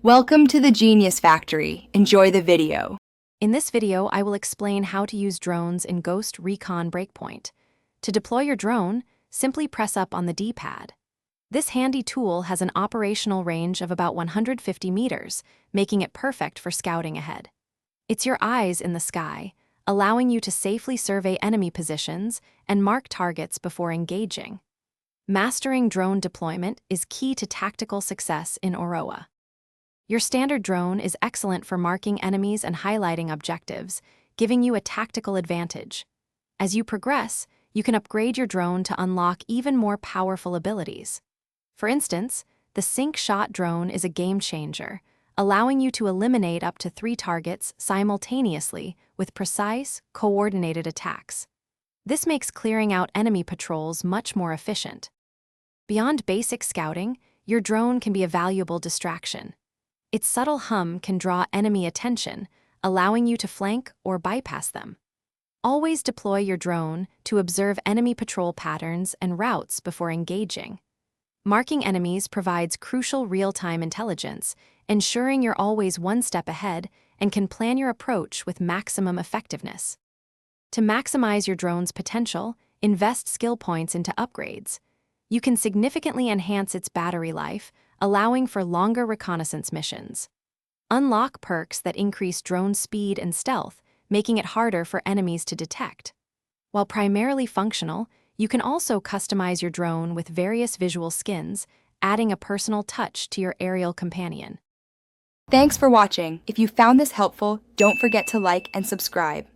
Welcome to the Genius Factory. Enjoy the video. In this video, I will explain how to use drones in Ghost Recon Breakpoint. To deploy your drone, simply press up on the D-pad. This handy tool has an operational range of about 150 meters, making it perfect for scouting ahead. It's your eyes in the sky, allowing you to safely survey enemy positions and mark targets before engaging. Mastering drone deployment is key to tactical success in Oroa. Your standard drone is excellent for marking enemies and highlighting objectives, giving you a tactical advantage. As you progress, you can upgrade your drone to unlock even more powerful abilities. For instance, the Sync Shot drone is a game changer, allowing you to eliminate up to 3 targets simultaneously with precise, coordinated attacks. This makes clearing out enemy patrols much more efficient. Beyond basic scouting, your drone can be a valuable distraction. Its subtle hum can draw enemy attention, allowing you to flank or bypass them. Always deploy your drone to observe enemy patrol patterns and routes before engaging. Marking enemies provides crucial real-time intelligence, ensuring you're always one step ahead and can plan your approach with maximum effectiveness. To maximize your drone's potential, invest skill points into upgrades. You can significantly enhance its battery life, allowing for longer reconnaissance missions. Unlock perks that increase drone speed and stealth, making it harder for enemies to detect. While primarily functional, you can also customize your drone with various visual skins, adding a personal touch to your aerial companion. Thanks for watching. If you found this helpful, don't forget to like and subscribe.